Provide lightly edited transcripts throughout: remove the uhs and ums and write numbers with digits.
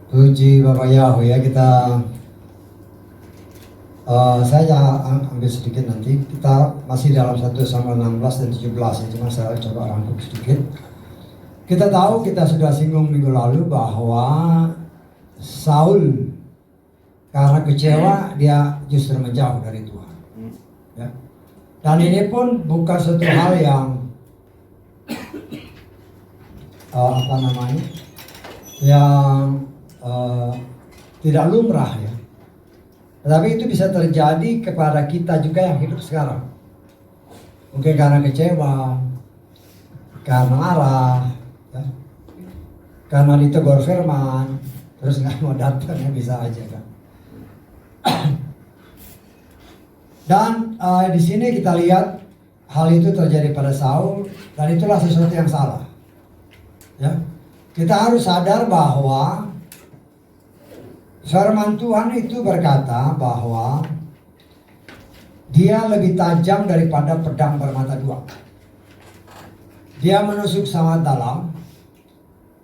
Puji Bapak Yahweh ya, saya ambil sedikit nanti. Kita masih dalam 1 Samuel 16 dan 17 ya, cuma saya coba rangkum sedikit. Kita tahu, kita sudah singgung minggu lalu bahwa Saul karena kecewa dia justru menjauh dari Tuhan. Ya. Dan ini pun bukan suatu hal yang yang tidak lumrah ya. Tetapi itu bisa terjadi kepada kita juga yang hidup sekarang. Mungkin karena kecewa, karena marah, ya, karena ditegur firman, terus nggak mau datang, ya bisa aja kan. Dan di sini kita lihat hal itu terjadi pada Saul, dan itulah sesuatu yang salah. Ya, kita harus sadar bahwa firman Tuhan itu berkata bahwa dia lebih tajam daripada pedang bermata dua. Dia menusuk sangat dalam.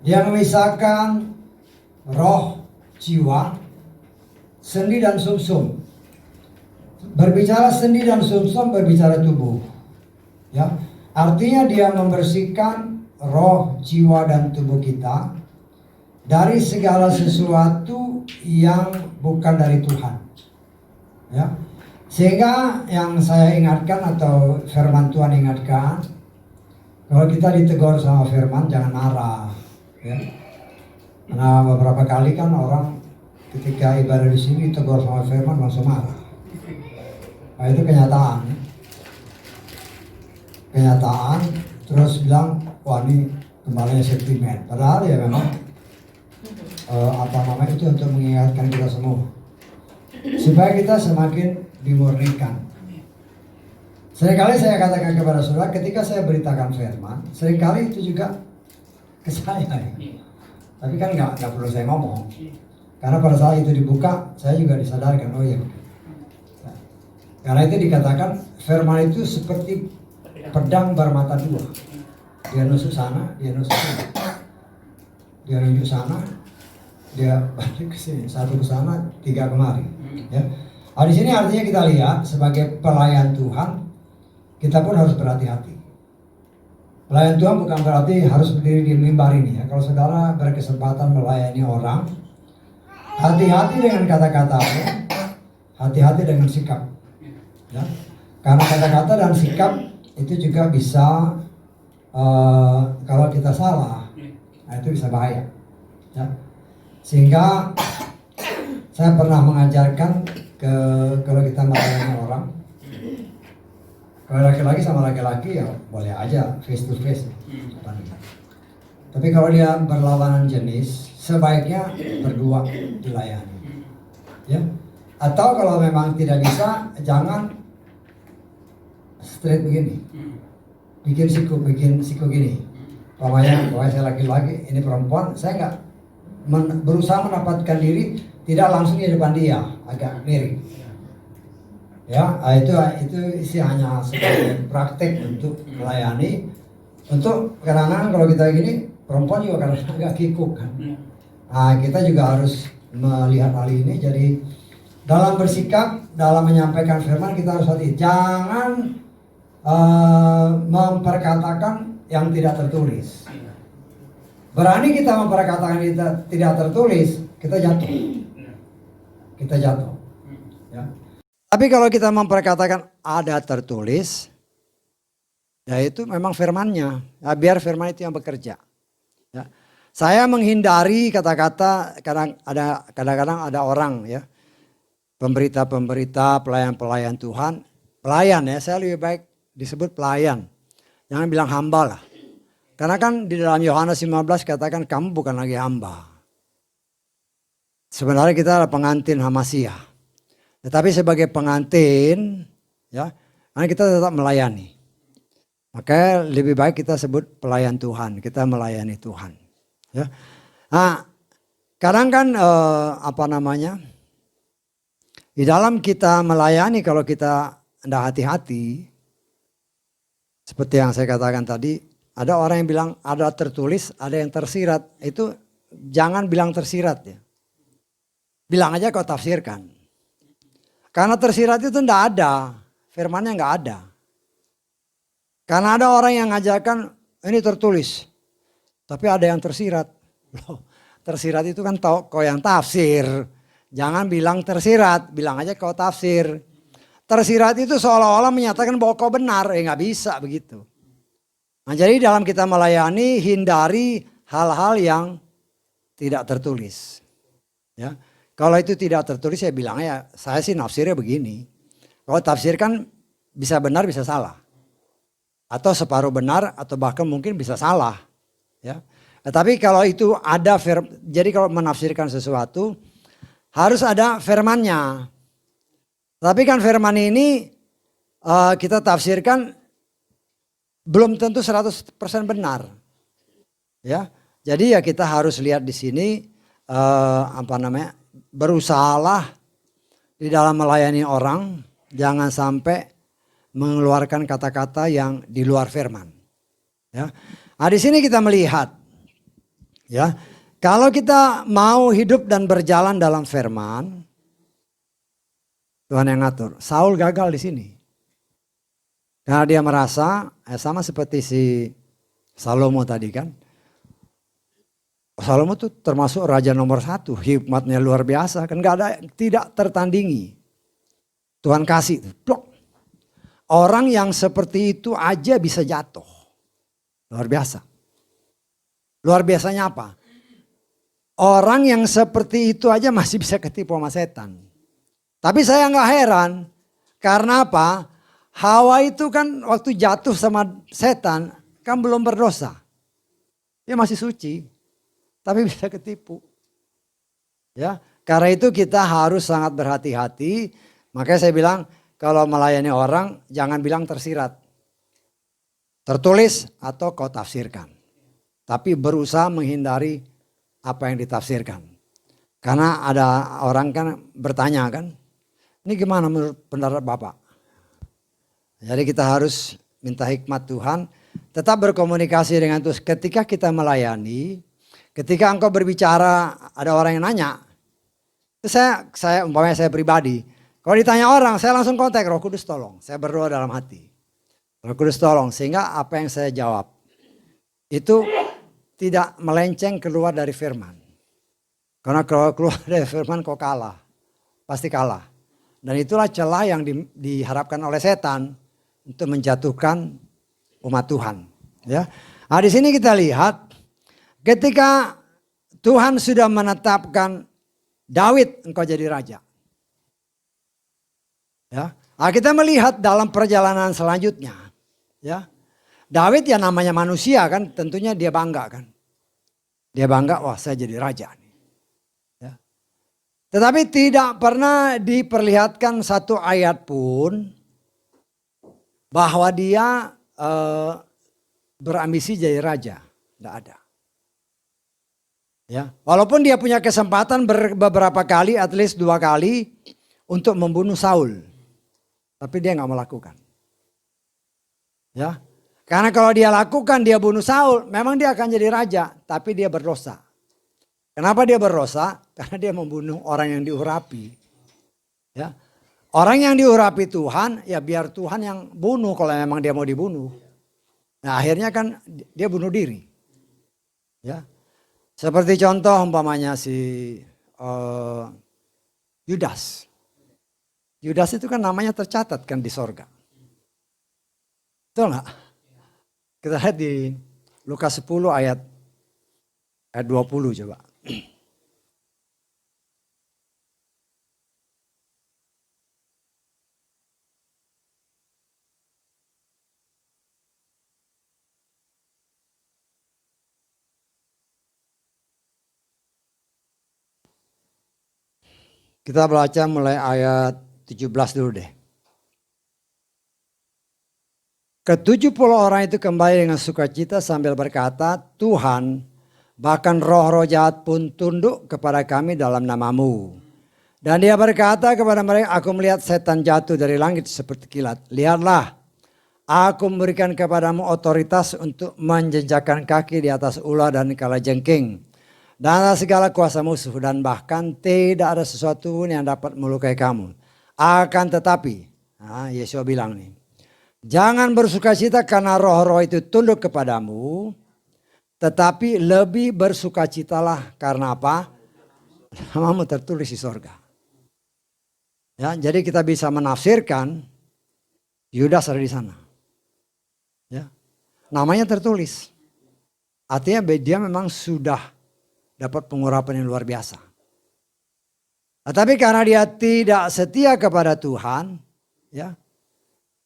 Dia memisahkan roh, jiwa, sendi dan sumsum. Berbicara sendi dan sumsum, berbicara tubuh. Ya, artinya dia membersihkan roh, jiwa dan tubuh kita dari segala sesuatu yang bukan dari Tuhan. Ya. Sehingga yang saya ingatkan atau firman Tuhan ingatkan, kalau kita ditegur sama firman jangan marah. Ya. Nah, beberapa kali kan orang ketika ibadah di sini ditegur sama firman langsung marah. Nah, itu kenyataan. Kenyataan terus bilang, wah ini kembalinya sentimen. Padahal ya memang itu untuk mengingatkan kita semua supaya kita semakin dimurnikan. Seringkali saya katakan kepada saudara, ketika saya beritakan firman, seringkali itu juga ke saya ya. Tapi kan nggak perlu saya ngomong, karena pada saat itu dibuka saya juga disadarkan, oh iya. Karena itu dikatakan firman itu seperti pedang bermata dua. Dia nusuk sana, dia nusuk sana, dia nunjuk sana, dia balik ke sini, satu ke sana, tiga kemari. Ya. Nah, di sini artinya kita lihat sebagai pelayan Tuhan, kita pun harus berhati-hati. Pelayan Tuhan bukan berarti harus berdiri di mimbar ini ya. Kalau saudara berkesempatan melayani orang, hati-hati dengan kata-katamu, hati-hati dengan sikap. Ya. Karena kata-kata dan sikap itu juga bisa kalau kita salah, nah itu bisa bahaya. Ya. Sehingga saya pernah mengajarkan kalau kita melayani orang, kalau laki-laki sama laki-laki ya boleh aja face to face. Tapi kalau dia berlawanan jenis, sebaiknya berdua dilayani. Ya. Atau kalau memang tidak bisa, jangan straight begini, bikin siku gini. Pokoknya saya laki-laki, ini perempuan, saya nggak berusaha mendapatkan diri tidak langsung di depan dia, agak miring. Ya, itu isi hanya sebagai praktek untuk melayani. Untuk kadang-kadang kalau kita gini, perempuan juga kadang-kadang agak kikuk kan. Nah, kita juga harus melihat hal ini. Jadi dalam bersikap, dalam menyampaikan firman kita harus hati. Jangan memperkatakan yang tidak tertulis. Berani kita memperkatakan tidak tertulis, kita jatuh. Kita jatuh. Ya. Tapi kalau kita memperkatakan ada tertulis, ya itu memang firmannya. Ya, biar firman itu yang bekerja. Ya. Saya menghindari kata-kata kadang-kadang ada orang ya, pemberita-pemberita, pelayan-pelayan Tuhan, pelayan ya, saya lebih baik disebut pelayan. Jangan bilang hamba lah. Karena kan di dalam Yohanes 15 katakan kamu bukan lagi hamba. Sebenarnya kita adalah pengantin Hamasiah. Tetapi sebagai pengantin, ya, karena kita tetap melayani. Maka lebih baik kita sebut pelayan Tuhan. Kita melayani Tuhan. Ya. Nah, kadang kan di dalam kita melayani kalau kita tidak hati-hati, seperti yang saya katakan tadi, ada orang yang bilang ada tertulis, ada yang tersirat. Itu jangan bilang tersirat ya. Bilang aja kau tafsirkan. Karena tersirat itu enggak ada, firmannya enggak ada. Karena ada orang yang ngajarkan ini tertulis, tapi ada yang tersirat. Loh, tersirat itu kan kau yang tafsir. Jangan bilang tersirat, bilang aja kau tafsir. Tersirat itu seolah-olah menyatakan bahwa kau benar, nggak bisa begitu. Nah, jadi dalam kita melayani hindari hal-hal yang tidak tertulis. Ya, kalau itu tidak tertulis saya bilang ya saya sih nafsirnya begini. Kalau tafsirkan bisa benar bisa salah, atau separuh benar atau bahkan mungkin bisa salah. Ya, tapi kalau itu ada jadi kalau menafsirkan sesuatu harus ada firmannya. Tapi kan firman ini kita tafsirkan belum tentu 100% benar. Ya. Jadi ya kita harus lihat di sini berusahalah di dalam melayani orang jangan sampai mengeluarkan kata-kata yang di luar firman. Ya. Nah, di sini kita melihat ya, kalau kita mau hidup dan berjalan dalam firman, Tuhan yang ngatur. Saul gagal di sini. Karena dia merasa sama seperti si Salomo tadi kan. Salomo itu termasuk raja nomor 1, hikmatnya luar biasa kan, tidak tertandingi. Tuhan kasih, blok. Orang yang seperti itu aja bisa jatuh. Luar biasa. Luar biasanya apa? Orang yang seperti itu aja masih bisa ketipu sama setan. Tapi saya nggak heran. Karena apa? Hawa itu kan waktu jatuh sama setan kan belum berdosa. Dia masih suci. Tapi bisa ketipu. Ya, karena itu kita harus sangat berhati-hati. Makanya saya bilang kalau melayani orang jangan bilang tersirat. Tertulis atau kau tafsirkan. Tapi berusaha menghindari apa yang ditafsirkan. Karena ada orang kan bertanya kan, ini gimana menurut pendapat Bapak? Jadi kita harus minta hikmat Tuhan, tetap berkomunikasi dengan Tuhan. Ketika kita melayani, ketika engkau berbicara ada orang yang nanya, itu umpamanya saya pribadi, kalau ditanya orang saya langsung kontak Roh Kudus tolong, saya berdoa dalam hati. Roh Kudus tolong, sehingga apa yang saya jawab itu tidak melenceng keluar dari firman. Karena kalau keluar dari firman kau kalah. Pasti kalah. Dan itulah celah yang diharapkan oleh setan untuk menjatuhkan umat Tuhan. Ya. Nah, di sini kita lihat ketika Tuhan sudah menetapkan Daud engkau jadi raja. Ya. Nah, kita melihat dalam perjalanan selanjutnya. Ya. Daud ya namanya manusia kan, tentunya dia bangga kan. Dia bangga, wah saya jadi raja. Ya. Tetapi tidak pernah diperlihatkan satu ayat pun bahwa dia berambisi jadi raja. Tidak ada. Ya. Walaupun dia punya kesempatan beberapa kali, at least 2 kali untuk membunuh Saul. Tapi dia nggak melakukan. Ya. Karena kalau dia lakukan, dia bunuh Saul, memang dia akan jadi raja, tapi dia berdosa. Kenapa dia berdosa? Karena dia membunuh orang yang diurapi. Ya. Orang yang diurapi Tuhan, ya biar Tuhan yang bunuh kalau memang dia mau dibunuh. Nah akhirnya kan dia bunuh diri. Ya. Seperti contoh umpamanya si Yudas. Yudas itu kan namanya tercatat kan di sorga. Betul nggak? Kita lihat di Lukas 10 ayat 20 coba. Kita baca mulai ayat 17 dulu deh. Ke-70 orang itu kembali dengan sukacita sambil berkata, Tuhan, bahkan roh-roh jahat pun tunduk kepada kami dalam namamu. Dan dia berkata kepada mereka, aku melihat setan jatuh dari langit seperti kilat. Lihatlah, Aku memberikan kepadamu otoritas untuk menjejakkan kaki di atas ular dan kalajengking. Dan atas segala kuasa musuh. Dan bahkan tidak ada sesuatu pun yang dapat melukai kamu. Akan tetapi, Yesua bilang nih. Jangan bersukacita karena roh-roh itu tunduk kepadamu. Tetapi lebih bersukacitalah karena apa? Namamu tertulis di sorga. Ya, jadi kita bisa menafsirkan Yudas ada di sana. Ya, namanya tertulis. Artinya dia memang sudah dapat pengurapan yang luar biasa. Tetapi karena dia tidak setia kepada Tuhan, ya,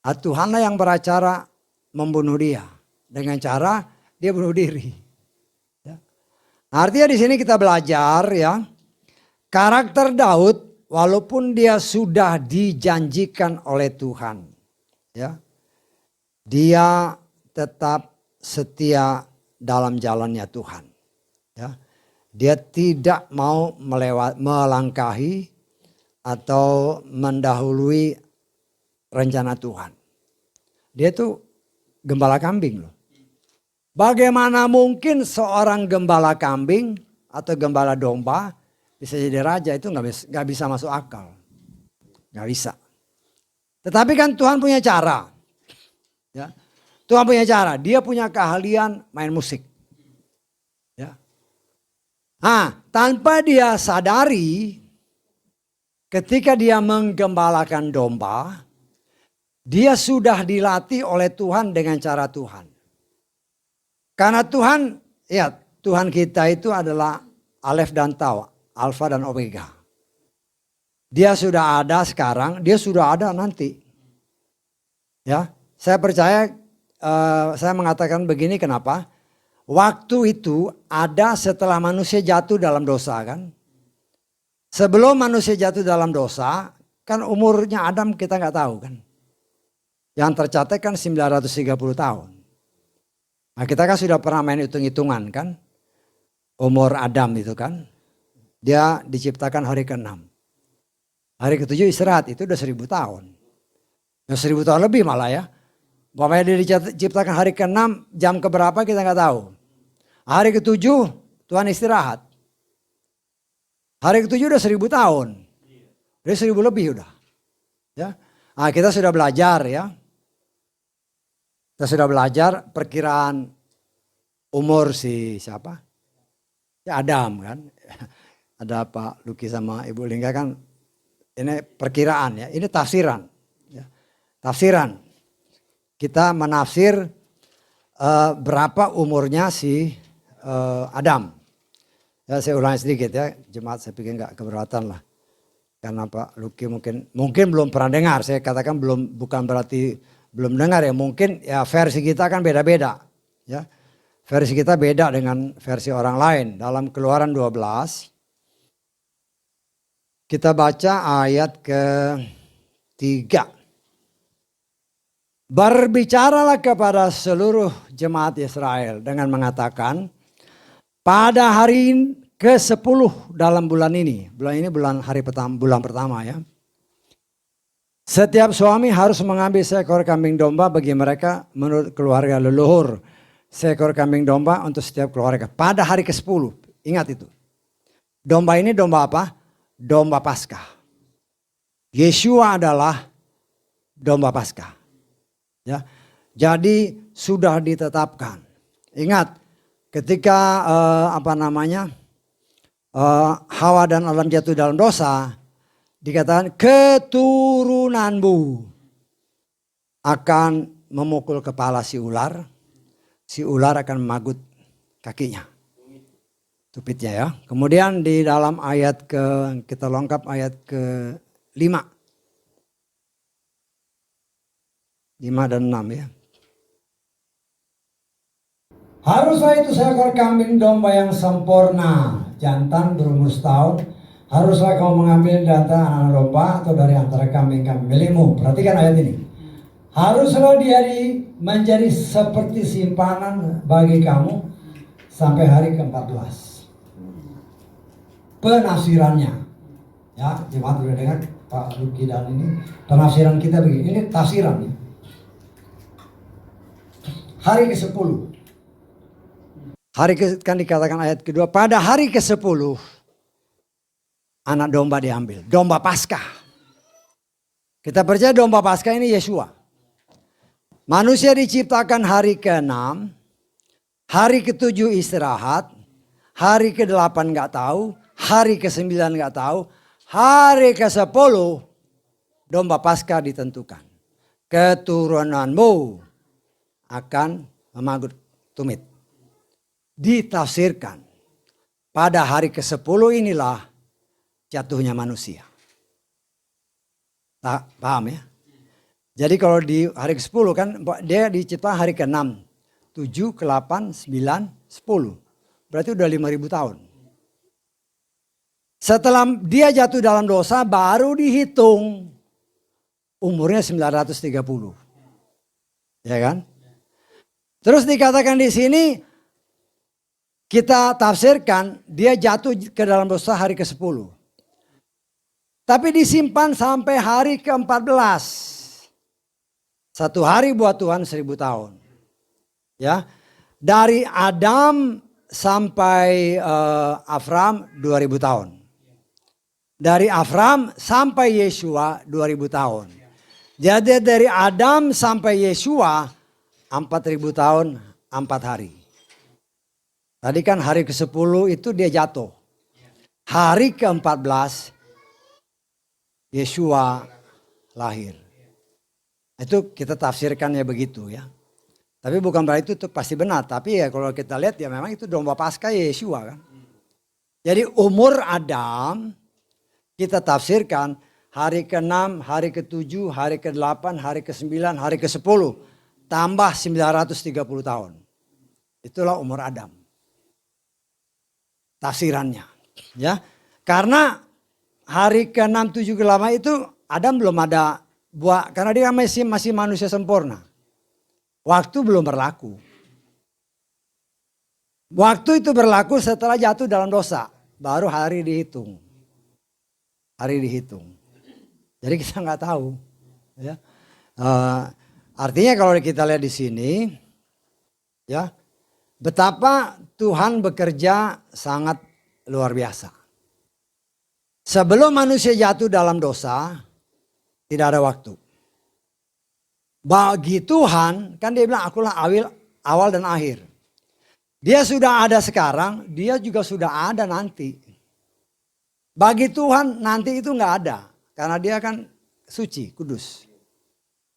Tuhanlah yang beracara membunuh dia dengan cara dia bunuh diri. Ya. Artinya di sini kita belajar ya, karakter Daud walaupun dia sudah dijanjikan oleh Tuhan, ya, dia tetap setia dalam jalannya Tuhan. Ya. Dia tidak mau melangkahi atau mendahului rencana Tuhan. Dia tuh gembala kambing loh. Bagaimana mungkin seorang gembala kambing atau gembala domba bisa jadi raja? Itu nggak bisa masuk akal. Nggak bisa. Tetapi kan Tuhan punya cara. Ya. Tuhan punya cara. Dia punya keahlian main musik. Ya. Tanpa dia sadari, ketika dia menggembalakan domba, dia sudah dilatih oleh Tuhan dengan cara Tuhan. Karena Tuhan, ya Tuhan kita itu adalah Alef dan Tau, Alfa dan Omega. Dia sudah ada sekarang, dia sudah ada nanti. Ya, saya percaya, saya mengatakan begini kenapa? Waktu itu ada setelah manusia jatuh dalam dosa kan. Sebelum manusia jatuh dalam dosa, kan umurnya Adam kita nggak tahu kan. Yang tercatat kan 930 tahun. Nah kita kan sudah pernah main hitung-hitungan kan. Umur Adam itu kan. Dia diciptakan hari ke-6. Hari ke-7 istirahat, itu udah 1000 tahun. Ya 1000 tahun lebih malah ya. Pokoknya dia diciptakan hari ke-6, jam keberapa kita nggak tahu. Hari ke-7 Tuhan istirahat. Hari ke-7 udah 1000 tahun. Udah 1000 lebih udah. Ya. Nah, kita sudah belajar ya. Kita sudah belajar perkiraan umur si siapa? Ya Adam kan. Ada Pak Luki sama Ibu Lingga kan. Ini perkiraan ya. Ini tafsiran. Ya. Tafsiran. Kita menafsir berapa umurnya si Adam. Ya, saya ulangi sedikit ya, jemaat saya pikir nggak keberatan lah. Karena Pak Luki mungkin belum pernah dengar. Saya katakan bukan berarti belum dengar ya. Mungkin ya versi kita kan beda-beda. Ya, versi kita beda dengan versi orang lain. Dalam Keluaran 12 kita baca ayat ke-3. Berbicaralah kepada seluruh jemaat Israel dengan mengatakan, pada hari ke-10 dalam bulan ini. Bulan ini bulan pertama ya. Setiap suami harus mengambil seekor kambing domba bagi mereka menurut keluarga leluhur. Seekor kambing domba untuk setiap keluarga. Pada hari ke-10. Ingat itu. Domba ini domba apa? Domba Paskah. Yesua adalah domba Paskah. Ya. Jadi sudah ditetapkan. Ingat. Ketika Hawa dan Adam jatuh dalam dosa, dikatakan keturunanmu akan memukul kepala si ular akan memagut kakinya, tupitnya ya. Kemudian di dalam kita lengkap ayat ke-5, 5 dan 6 ya. Haruslah itu seekor kambing domba yang sempurna, jantan berumur setahun. Haruslah kamu mengambil dari antara anak domba atau dari antara kambing-kambing milikmu. Perhatikan ayat ini. Haruslah dia menjadi seperti simpanan bagi kamu sampai hari ke-14. Penafsirannya, ya jemaat sudah dengar Pak Luki dan ini penafsiran kita begini. Ini tafsiran. Hari ke-10. Kan dikatakan ayat kedua, pada hari ke-10 anak domba diambil, domba Paskah. Kita percaya domba Paskah ini Yesua. Manusia diciptakan hari ke-6, hari ke-7 istirahat, hari ke-8 nggak tahu, hari ke-9 nggak tahu, hari ke-10 domba Paskah ditentukan. Keturunanmu akan memagut tumit. Ditafsirkan pada hari ke-10 inilah jatuhnya manusia. Paham ya? Jadi kalau di hari ke-10 kan dia diciptakan hari ke-6, 7, ke-8, 9, 10. Berarti udah 5.000 tahun. Setelah dia jatuh dalam dosa baru dihitung umurnya 930. Ya kan? Terus dikatakan di sini kita tafsirkan dia jatuh ke dalam dosa hari ke-10. Tapi disimpan sampai hari ke-14. 1 hari buat Tuhan 1.000 tahun. Ya. Dari Adam sampai Avram 2.000 tahun. Dari Avram sampai Yesua 2.000 tahun. Jadi dari Adam sampai Yesua 4.000 tahun 4 hari. Tadi kan hari ke-10 itu dia jatuh. Hari ke-14 Yesua lahir. Itu kita tafsirkannya begitu ya. Tapi bukan berarti itu pasti benar. Tapi ya kalau kita lihat ya memang itu domba Paskah Yesua kan. Jadi umur Adam kita tafsirkan hari ke-6, hari ke-7, hari ke-8, hari ke-9, hari ke-10. Tambah 930 tahun. Itulah umur Adam. Tafsirannya. Ya. Karena hari ke-6, 7, ke-8 itu Adam belum ada buah. Karena dia masih manusia sempurna. Waktu belum berlaku. Waktu itu berlaku setelah jatuh dalam dosa. Baru hari dihitung. Hari dihitung. Jadi kita nggak tahu. Ya. Artinya kalau kita lihat di sini. Ya. Betapa Tuhan bekerja sangat luar biasa. Sebelum manusia jatuh dalam dosa, tidak ada waktu. Bagi Tuhan, kan dia bilang akulah awal dan akhir. Dia sudah ada sekarang, dia juga sudah ada nanti. Bagi Tuhan nanti itu nggak ada. Karena dia kan suci, kudus.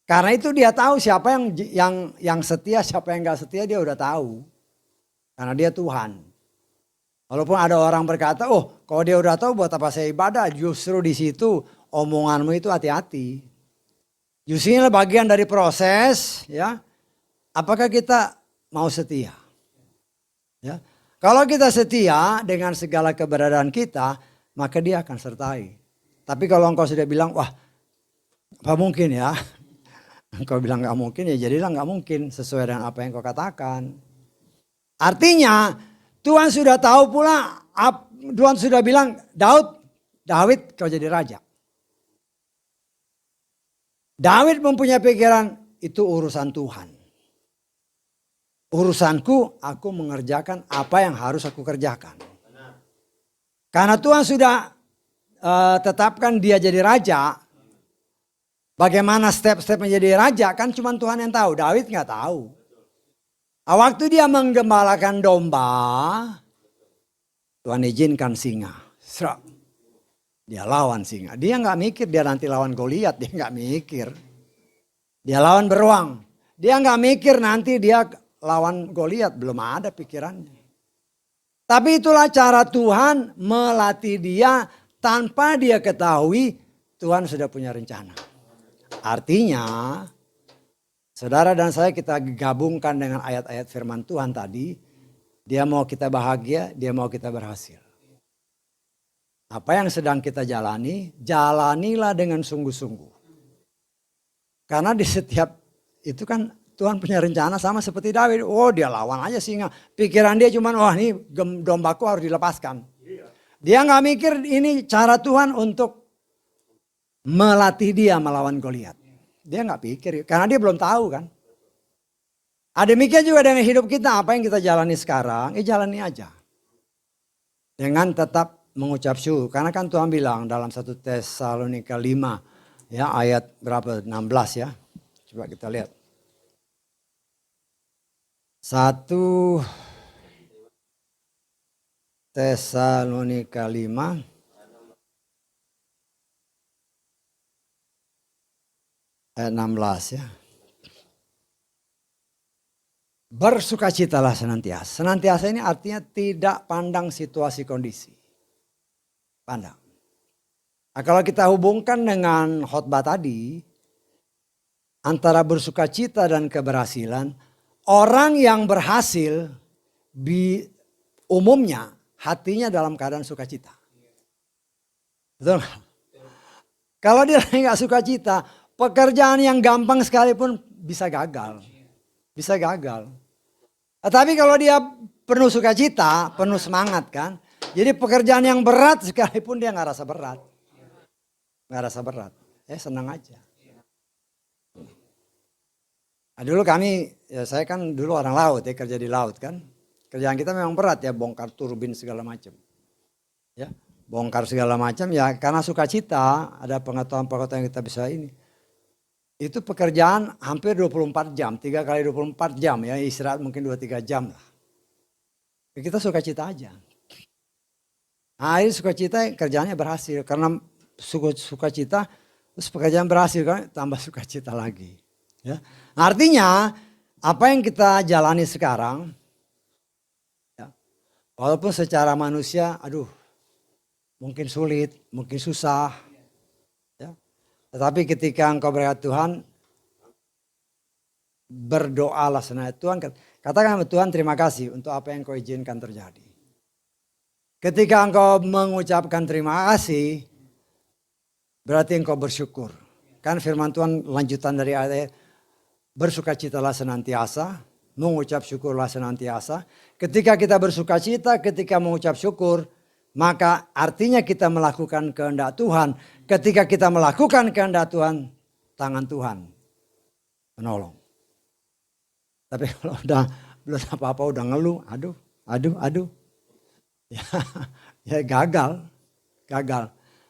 Karena itu dia tahu siapa yang setia, siapa yang nggak setia dia udah tahu. Karena dia Tuhan. Walaupun ada orang berkata, oh kalau dia udah tahu buat apa saya ibadah. Justru di situ omonganmu itu hati-hati. Justru ini bagian dari proses ya. Apakah kita mau setia? Ya. Kalau kita setia dengan segala keberadaan kita, maka dia akan sertai. Tapi kalau engkau sudah bilang, wah apa mungkin ya. Engkau bilang gak mungkin ya jadilah gak mungkin sesuai dengan apa yang kau katakan. Artinya Tuhan sudah tahu pula, Tuhan sudah bilang Daud kau jadi raja. Daud mempunyai pikiran itu urusan Tuhan. Urusanku aku mengerjakan apa yang harus aku kerjakan. Karena Tuhan sudah tetapkan dia jadi raja. Bagaimana step-step menjadi raja kan cuma Tuhan yang tahu. Daud nggak tahu. Waktu dia menggembalakan domba, Tuhan izinkan singa. Serak. Dia lawan singa. Dia nggak mikir dia nanti lawan Goliat. Dia nggak mikir. Dia lawan beruang. Dia nggak mikir nanti dia lawan Goliat. Belum ada pikirannya. Tapi itulah cara Tuhan melatih dia tanpa dia ketahui Tuhan sudah punya rencana. Artinya saudara dan saya kita gabungkan dengan ayat-ayat firman Tuhan tadi. Dia mau kita bahagia, dia mau kita berhasil. Apa yang sedang kita jalani, jalanilah dengan sungguh-sungguh. Karena di setiap itu kan Tuhan punya rencana sama seperti Daud. Oh dia lawan aja singa. Pikiran dia cuma wah ini dombaku harus dilepaskan. Dia nggak mikir ini cara Tuhan untuk melatih dia melawan Goliat. Dia nggak pikir karena dia belum tahu kan. Demikian juga dengan hidup kita, apa yang kita jalani sekarang, jalani aja. Dengan tetap mengucap syukur. Karena kan Tuhan bilang dalam 1 Tesalonika 5, ya ayat berapa? 16 ya. Coba kita lihat. 1 Tesalonika 5 ayat 16 ya. Bersukacitalah senantiasa. Senantiasa ini artinya tidak pandang situasi kondisi. Pandang. Nah, kalau kita hubungkan dengan khotbah tadi, antara bersukacita dan keberhasilan, orang yang berhasil umumnya hatinya dalam keadaan sukacita. Betul nggak? Kalau dia nggak sukacita, pekerjaan yang gampang sekalipun bisa gagal. Bisa gagal. Tapi kalau dia penuh sukacita, penuh semangat kan. Jadi pekerjaan yang berat sekalipun dia nggak rasa berat. Nggak rasa berat. Senang aja. Nah, dulu saya kan dulu orang laut ya, kerja di laut kan. Kerjaan kita memang berat ya, bongkar turbin segala macam. Ya, bongkar segala macam ya karena sukacita, ada pengetahuan-pengetahuan yang kita bisa ini. Itu pekerjaan hampir 24 jam, 3 kali 24 jam ya, istirahat mungkin 2-3 jam lah. Ya, kita sukacita aja. Nah ini sukacita kerjaannya berhasil, karena sukacita terus pekerjaan berhasil kan tambah sukacita lagi. Ya. Artinya apa yang kita jalani sekarang, ya, walaupun secara manusia mungkin sulit, mungkin susah. Tetapi ketika engkau berkat Tuhan, berdoalah senantiasa. Tuhan, katakan Tuhan terima kasih untuk apa yang kau izinkan terjadi. Ketika engkau mengucapkan terima kasih, berarti engkau bersyukur. Kan firman Tuhan lanjutan dari ayat, bersukacitalah senantiasa, mengucap syukurlah senantiasa. Ketika kita bersukacita, ketika mengucap syukur, maka artinya kita melakukan kehendak Tuhan. Ketika kita melakukan kehendak Tuhan, tangan Tuhan menolong. Tapi kalau udah belum apa-apa udah ngeluh, aduh. Ya gagal.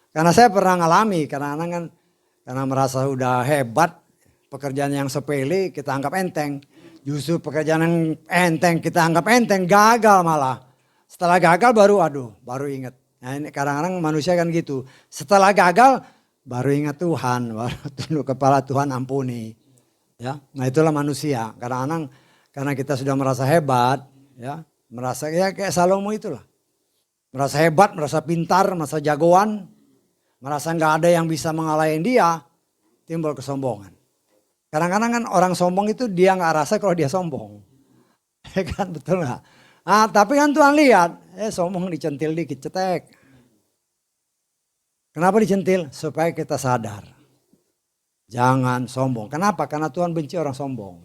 Karena saya pernah ngalami, karena merasa udah hebat, pekerjaan yang sepele kita anggap enteng. Justru pekerjaan yang enteng kita anggap enteng, gagal malah. Setelah gagal baru ingat. Nah ini kadang-kadang manusia kan gitu. Setelah gagal baru ingat Tuhan, baru tunduk kepala Tuhan ampuni. Ya, nah itulah manusia. Kadang-kadang karena kita sudah merasa hebat, ya, merasa ya kayak Salomo itulah. Merasa hebat, merasa pintar, merasa jagoan, merasa nggak ada yang bisa mengalahin dia, timbul kesombongan. Kadang-kadang kan orang sombong itu dia nggak rasa kalau dia sombong. Ya kan, betul nggak? Nah, tapi kan Tuhan lihat, sombong dicentil dikit, cetek. Kenapa dicentil? Supaya kita sadar. Jangan sombong. Kenapa? Karena Tuhan benci orang sombong.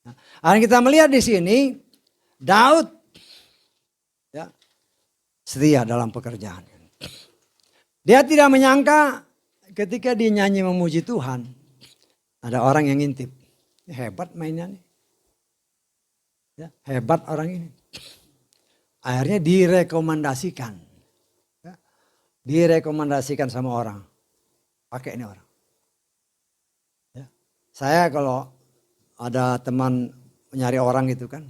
Nah, kita melihat di sini, Daud ya, setia dalam pekerjaan. Dia tidak menyangka ketika dia nyanyi memuji Tuhan, ada orang yang ngintip. Hebat mainnya nih. Ya, hebat orang ini. Akhirnya direkomendasikan. Ya, direkomendasikan sama orang. Pakai ini orang. Ya. Saya kalau ada teman nyari orang gitu kan.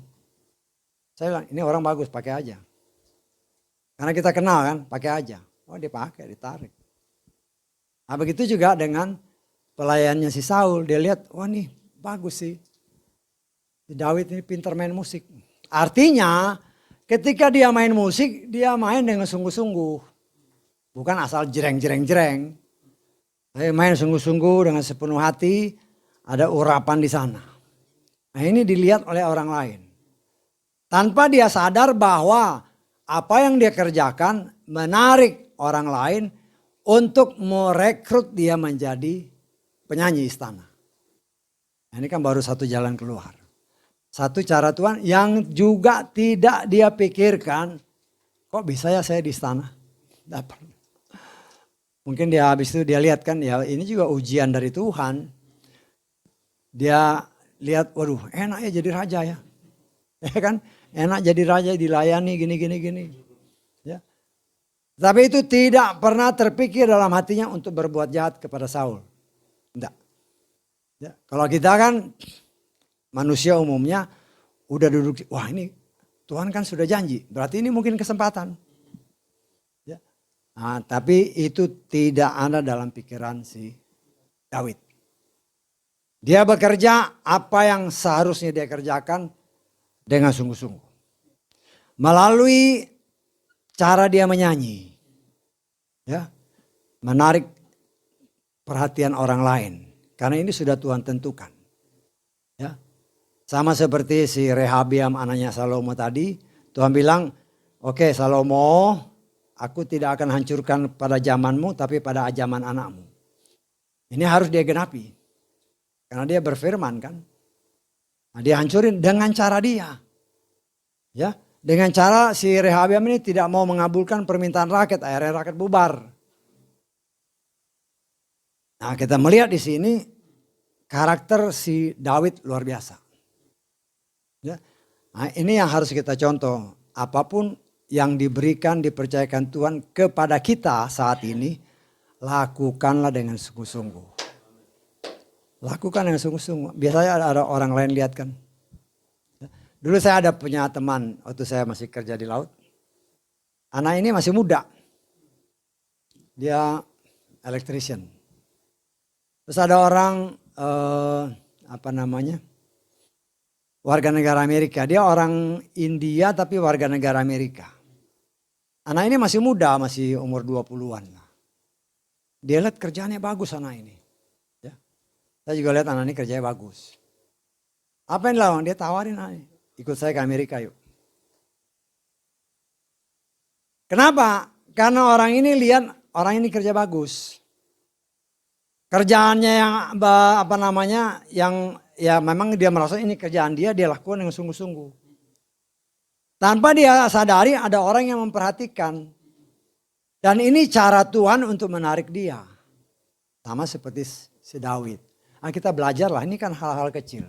Saya bilang ini orang bagus pakai aja. Karena kita kenal kan pakai aja. Oh dipakai ditarik. Nah begitu juga dengan pelayannya si Saul. Dia lihat wah nih bagus sih. Daud ini pintar main musik. Artinya ketika dia main musik, dia main dengan sungguh-sungguh. Bukan asal jereng. Tapi main sungguh-sungguh dengan sepenuh hati, ada urapan di sana. Nah ini dilihat oleh orang lain. Tanpa dia sadar bahwa apa yang dia kerjakan menarik orang lain untuk merekrut dia menjadi penyanyi istana. Nah, ini kan baru satu jalan keluar. Satu cara Tuhan yang juga tidak dia pikirkan. Kok bisa ya saya di istana? Dapat. Mungkin dia habis itu dia lihat kan ya ini juga ujian dari Tuhan. Dia lihat, waduh enak ya jadi raja ya. Ya kan? Enak jadi raja, dilayani gini. Ya. Tapi itu tidak pernah terpikir dalam hatinya untuk berbuat jahat kepada Saul. Tidak. Ya. Kalau kita kan manusia umumnya udah duduk, wah ini Tuhan kan sudah janji, berarti ini mungkin kesempatan. Ya. Nah, tapi itu tidak ada dalam pikiran si Daud. Dia bekerja apa yang seharusnya dia kerjakan dengan sungguh-sungguh. Melalui cara dia menyanyi. Ya, menarik perhatian orang lain. Karena ini sudah Tuhan tentukan. Ya, sama seperti si Rehabiam anaknya Salomo tadi. Tuhan bilang, oke Salomo, aku tidak akan hancurkan pada zamanmu tapi pada zaman anakmu. Ini harus dia genapi. Karena dia berfirman kan. Nah, dia hancurin dengan cara dia. Ya, dengan cara si Rehabiam ini tidak mau mengabulkan permintaan rakyat, akhirnya rakyat bubar. Nah, kita melihat di sini karakter si Daud luar biasa. Ya. Nah, ini yang harus kita contoh. Apapun yang diberikan, dipercayakan Tuhan kepada kita saat ini, lakukanlah dengan sungguh-sungguh. Lakukan dengan sungguh-sungguh. Biasanya ada orang lain lihat kan. Dulu saya ada punya teman waktu saya masih kerja di laut. Anak ini masih muda. Dia electrician. Terus ada orang warga negara Amerika. Dia orang India tapi warga negara Amerika. Anak ini masih muda, masih umur 20-an. Dia lihat kerjaannya bagus anak ini. Saya juga lihat anak ini kerjanya bagus. Apa yang dilakukan? Dia tawarin, ikut saya ke Amerika yuk. Kenapa? Karena orang ini lihat orang ini kerja bagus. Kerjaannya yang ya memang dia merasa ini kerjaan dia lakukan dengan sungguh-sungguh. Tanpa dia sadari ada orang yang memperhatikan. Dan ini cara Tuhan untuk menarik dia. Sama seperti si Daud. Nah, kita belajarlah, ini kan hal-hal kecil.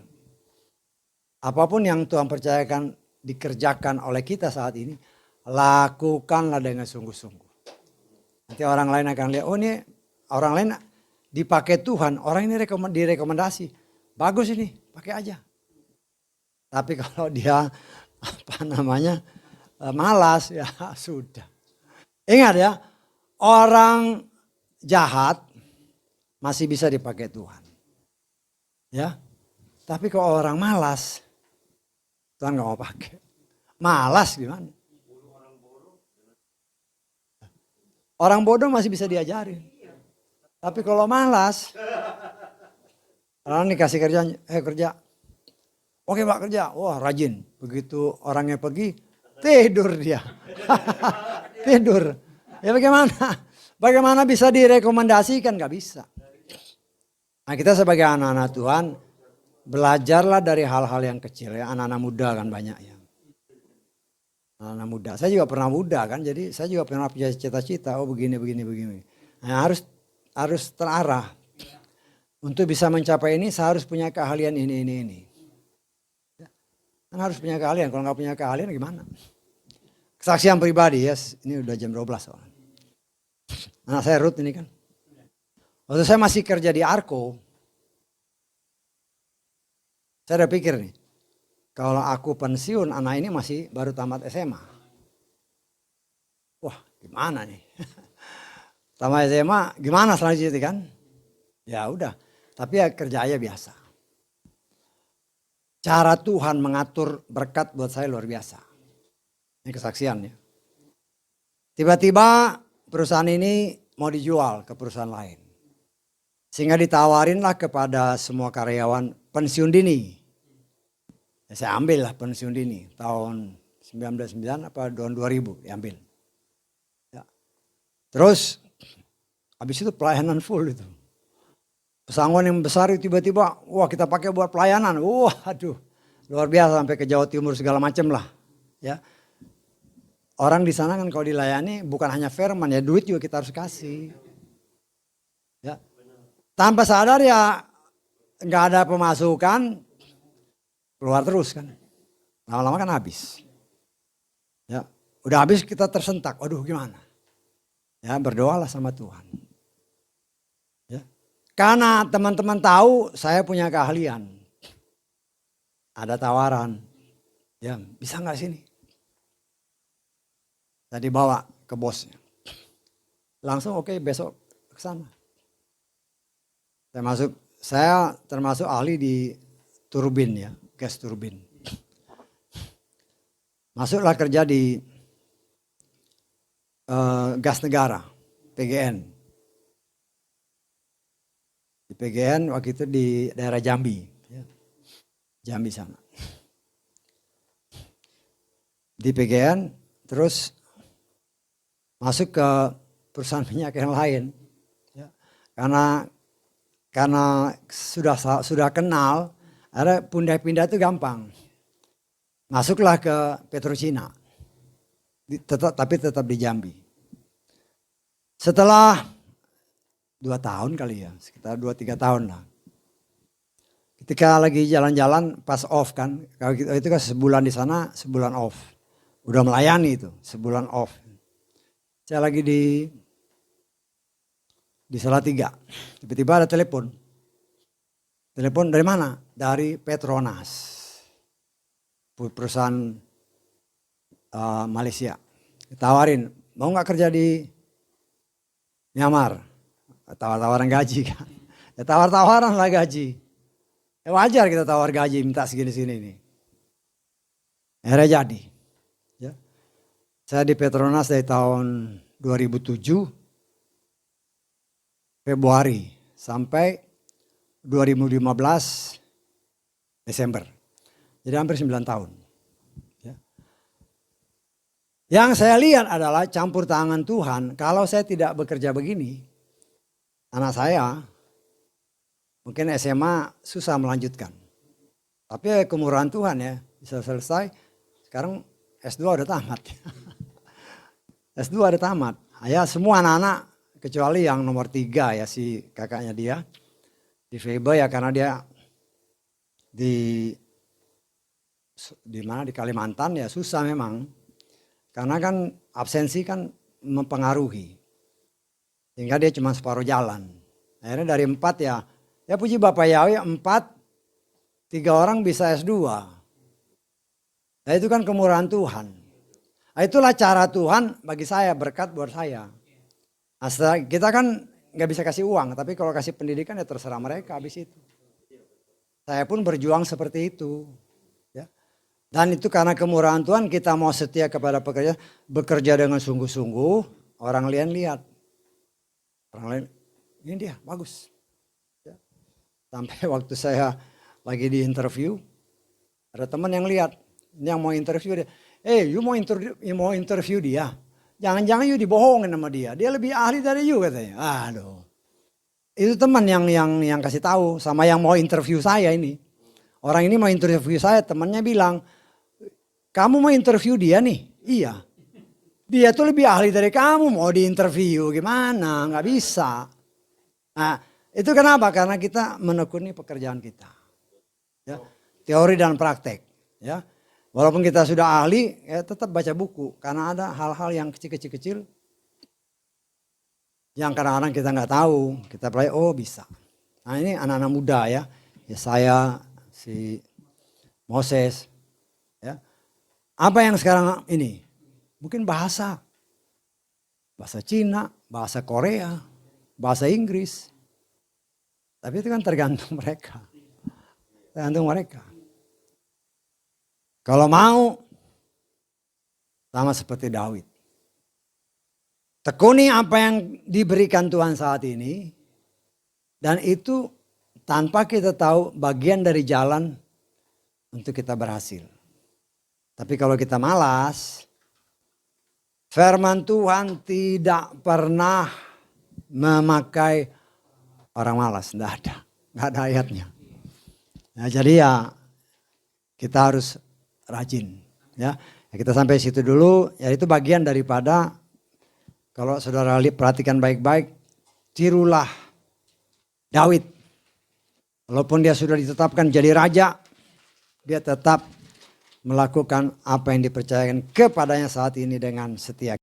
Apapun yang Tuhan percayakan dikerjakan oleh kita saat ini, lakukanlah dengan sungguh-sungguh. Nanti orang lain akan lihat, oh ini orang lain dipakai Tuhan, orang ini direkomendasi. Bagus ini, pakai aja. Tapi kalau dia malas, ya sudah. Ingat ya, orang jahat masih bisa dipakai Tuhan. Ya, tapi kalau orang malas, Tuhan gak mau pakai. Malas gimana? Orang bodoh masih bisa diajarin. Tapi kalau malas, orang dikasih kerjaan, kerja. Oke Pak kerja, wah rajin. Begitu orangnya pergi, tidur dia. Tidur. Ya bagaimana? Bagaimana bisa direkomendasikan? Gak bisa. Nah kita sebagai anak-anak Tuhan belajarlah dari hal-hal yang kecil ya. Anak-anak muda kan banyak ya. Anak-anak muda. Saya juga pernah muda kan. Jadi saya juga pernah punya cita-cita. Oh begini. Nah, harus terarah. Untuk bisa mencapai ini saya harus punya keahlian ini. Ya. Kan harus punya keahlian. Kalau nggak punya keahlian gimana? Kesaksian pribadi ya. Ini udah jam 12 soalnya. Anak saya Ruth ini kan. Waktu saya masih kerja di Arko, saya udah pikir nih, kalau aku pensiun anak ini masih baru tamat SMA. Wah gimana nih, tamat SMA gimana selanjutnya kan? Ya udah, tapi ya kerja aja biasa. Cara Tuhan mengatur berkat buat saya luar biasa. Ini kesaksian ya. Tiba-tiba perusahaan ini mau dijual ke perusahaan lain. Sehingga ditawarinlah kepada semua karyawan pensiun dini. Ya, saya ambil lah pensiun dini tahun 1999 apa tahun 2000 diambil. Ya. Terus habis itu pelayanan full itu. Pesangon yang besar itu tiba-tiba wah kita pakai buat pelayanan. Wah aduh luar biasa sampai ke Jawa Timur segala macam lah. Ya. Orang di sana kan kalau dilayani bukan hanya firman ya duit juga kita harus kasih. Ya. Tanpa sadar ya nggak ada pemasukan, keluar terus kan. Lama-lama kan habis. Ya, udah habis kita tersentak. Waduh, gimana? Ya, berdoalah sama Tuhan. Ya. Karena teman-teman tahu saya punya keahlian. Ada tawaran. Ya, bisa nggak sini? Saya dibawa ke bosnya. Langsung oke, besok ke sana. Saya termasuk ahli di turbin ya, gas turbin. Masuklah kerja di gas negara, PGN. Di PGN waktu itu di daerah Jambi. Ya. Jambi sana. Di PGN terus masuk ke perusahaan minyak yang lain. Ya. Karena sudah kenal, ada pindah-pindah itu gampang. Masuklah ke Petrocina, tapi tetap di Jambi. Setelah 2 tahun kali ya, sekitar 2-3 tahun lah. Ketika lagi jalan-jalan pas off kan, kalau itu kan sebulan di sana, sebulan off. Udah melayani itu, sebulan off. Saya lagi di Salatiga, tiba-tiba ada telepon. Telepon dari mana? Dari Petronas, perusahaan Malaysia. Ditawarin, mau nggak kerja di Myanmar? Tawar-tawaran gaji kan. Ya tawar-tawaran lah gaji. Ya wajar kita tawar gaji minta segini-segini nih. Akhirnya jadi. Ya. Saya di Petronas dari tahun 2007 Februari sampai 2015 Desember. Jadi hampir 9 tahun. Ya. Yang saya lihat adalah campur tangan Tuhan. Kalau saya tidak bekerja begini, anak saya mungkin SMA susah melanjutkan. Tapi kemurahan Tuhan ya, bisa selesai. Sekarang S2 udah tamat. S2 udah tamat. Ya semua anak-anak kecuali yang nomor 3 ya si kakaknya dia. Di FEB ya karena dia di mana di Kalimantan ya susah memang. Karena kan absensi kan mempengaruhi. Sehingga dia cuma separuh jalan. Akhirnya dari 4 ya puji Bapak Yahweh 4, 3 orang bisa S2. Nah itu kan kemurahan Tuhan. Nah, itulah cara Tuhan bagi saya, berkat buat saya. Nah, kita kan nggak bisa kasih uang, tapi kalau kasih pendidikan ya terserah mereka habis itu. Saya pun berjuang seperti itu. Ya. Dan itu karena kemurahan Tuhan kita mau setia kepada pekerjaan, bekerja dengan sungguh-sungguh, orang lain lihat. Orang lain, ini dia bagus. Ya. Sampai waktu saya lagi di interview, ada teman yang lihat, ini yang mau interview dia. You mau interview dia. Jangan-jangan you dibohongin sama dia. Dia lebih ahli dari you katanya. Aduh. Itu teman yang kasih tahu sama yang mau interview saya ini. Orang ini mau interview saya, temannya bilang, "Kamu mau interview dia nih?" "Iya." "Dia tuh lebih ahli dari kamu, mau diinterview gimana? Nggak bisa." Nah, itu kenapa? Karena kita menekuni pekerjaan kita. Ya, teori dan praktek, ya. Walaupun kita sudah ahli, ya tetap baca buku. Karena ada hal-hal yang kecil-kecil yang kadang-kadang kita nggak tahu. Kita pelajari, oh bisa. Nah ini anak-anak muda ya. Ya saya, si Moses. Ya. Apa yang sekarang ini? Mungkin bahasa. Bahasa Cina, bahasa Korea, bahasa Inggris. Tapi itu kan tergantung mereka. Tergantung mereka. Kalau mau, sama seperti Daud. Tekuni apa yang diberikan Tuhan saat ini. Dan itu tanpa kita tahu bagian dari jalan untuk kita berhasil. Tapi kalau kita malas, firman Tuhan tidak pernah memakai orang malas. Tidak ada ayatnya. Nah, jadi ya kita harus rajin, ya. Kita sampai situ dulu. Ya itu bagian daripada kalau saudara perhatikan baik-baik, tirulah Daud. Walaupun dia sudah ditetapkan jadi raja, Dia tetap melakukan apa yang dipercayakan kepadanya saat ini dengan setia.